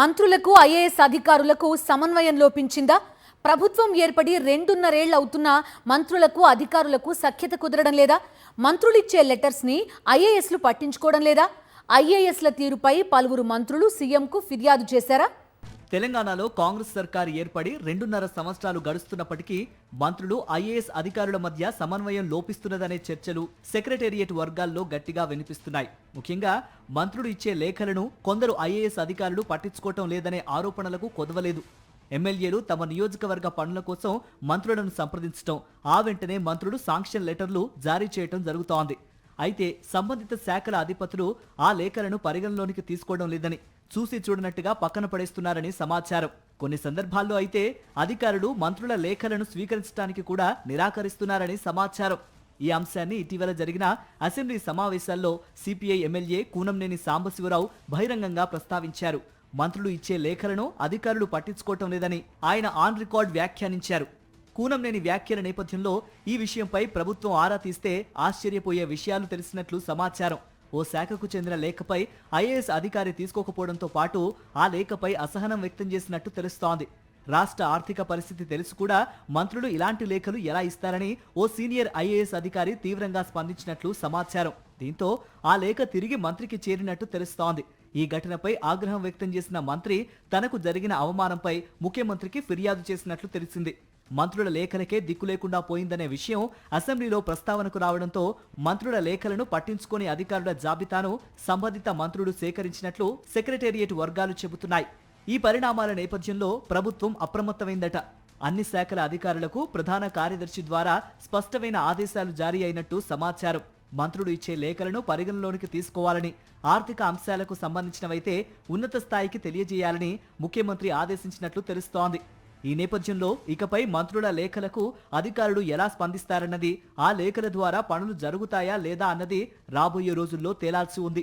మంత్రులకు ఐఏఎస్ అధికారులకు సమన్వయం లోపించిందా? ప్రభుత్వం ఏర్పడి 2.5 ఏళ్లు అవుతున్నా మంత్రులకు అధికారులకు సఖ్యత కుదరడం లేదా? మంత్రులిచ్చే లెటర్స్ ని ఐఏఎస్లు పట్టించుకోవడం లేదా? ఐఏఎస్ల తీరుపై పలువురు మంత్రులు సీఎంకు ఫిర్యాదు చేశారా? తెలంగాణలో కాంగ్రెస్ సర్కారు ఏర్పడి 2.5 సంవత్సరాలు గడుస్తున్నప్పటికీ మంత్రులు ఐఏఎస్ అధికారుల మధ్య సమన్వయం లోపిస్తున్నదనే చర్చలు సెక్రటేరియట్ వర్గాల్లో గట్టిగా వినిపిస్తున్నాయి. ముఖ్యంగా మంత్రులు ఇచ్చే లేఖలను కొందరు ఐఏఎస్ అధికారులు పట్టించుకోవటం లేదనే ఆరోపణలకు కొదవలేదు. ఎమ్మెల్యేలు తమ నియోజకవర్గ పనుల కోసం మంత్రులను సంప్రదించడం, ఆ వెంటనే మంత్రులు శాంక్షన్ లెటర్లు జారీ చేయటం జరుగుతోంది. అయితే సంబంధిత శాఖల అధిపతులు ఆ లేఖలను పరిగణలోనికి తీసుకోవడం లేదని, చూసి చూడనట్టుగా పక్కన పడేస్తున్నారని సమాచారం. కొన్ని సందర్భాల్లో అయితే అధికారులు మంత్రుల లేఖలను స్వీకరించడానికి కూడా నిరాకరిస్తున్నారని సమాచారం. ఈ అంశాన్ని ఇటీవల జరిగిన అసెంబ్లీ సమావేశాల్లో సిపిఐ ఎమ్మెల్యే కూనంనేని సాంబశివరావు బహిరంగంగా ప్రస్తావించారు. మంత్రులు ఇచ్చే లేఖలను అధికారులు పట్టించుకోవటం లేదని ఆయన ఆన్ రికార్డ్ వ్యాఖ్యానించారు. కూనంనేని వ్యాఖ్యల నేపథ్యంలో ఈ విషయంపై ప్రభుత్వం ఆరా తీస్తే ఆశ్చర్యపోయే విషయాలు తెలిసినట్లు సమాచారం. ఓ శాఖకు చెందిన లేఖపై ఐఏఎస్ అధికారి తీసుకోకపోవడంతో పాటు ఆ లేఖపై అసహనం వ్యక్తం చేసినట్టు తెలుస్తోంది. రాష్ట్ర ఆర్థిక పరిస్థితి తెలుసు కూడా మంత్రులు ఇలాంటి లేఖలు ఎలా ఇస్తారని ఓ సీనియర్ ఐఏఎస్ అధికారి తీవ్రంగా స్పందించినట్లు సమాచారం. దీంతో ఆ లేఖ తిరిగి మంత్రికి చేరినట్టు తెలుస్తోంది. ఈ ఘటనపై ఆగ్రహం వ్యక్తం చేసిన మంత్రి తనకు జరిగిన అవమానంపై ముఖ్యమంత్రికి ఫిర్యాదు చేసినట్లు తెలిసింది. మంత్రుల లేఖలకే దిక్కు లేకుండా పోయిందనే విషయం అసెంబ్లీలో ప్రస్తావనకు రావడంతో మంత్రుల లేఖలను పట్టించుకోని అధికారుల జాబితాను సంబంధిత మంత్రులు సేకరించినట్లు సెక్రటేరియట్ వర్గాలు చెబుతున్నాయి. ఈ పరిణామాల నేపథ్యంలో ప్రభుత్వం అప్రమత్తమైందట. అన్ని శాఖల అధికారులకు ప్రధాన కార్యదర్శి ద్వారా స్పష్టమైన ఆదేశాలు జారీ అయినట్టు సమాచారం. మంత్రులు ఇచ్చే లేఖలను పరిగణలోనికి తీసుకోవాలని, ఆర్థిక అంశాలకు సంబంధించినవైతే ఉన్నత స్థాయికి తెలియజేయాలని ముఖ్యమంత్రి ఆదేశించినట్లు తెలుస్తోంది. ఈ నేపథ్యంలో ఇకపై మంత్రుల లేఖలకు అధికారులు ఎలా స్పందిస్తారన్నది, ఆ లేఖల ద్వారా పనులు జరుగుతాయా లేదా అన్నది రాబోయే రోజుల్లో తేలాల్సి ఉంది.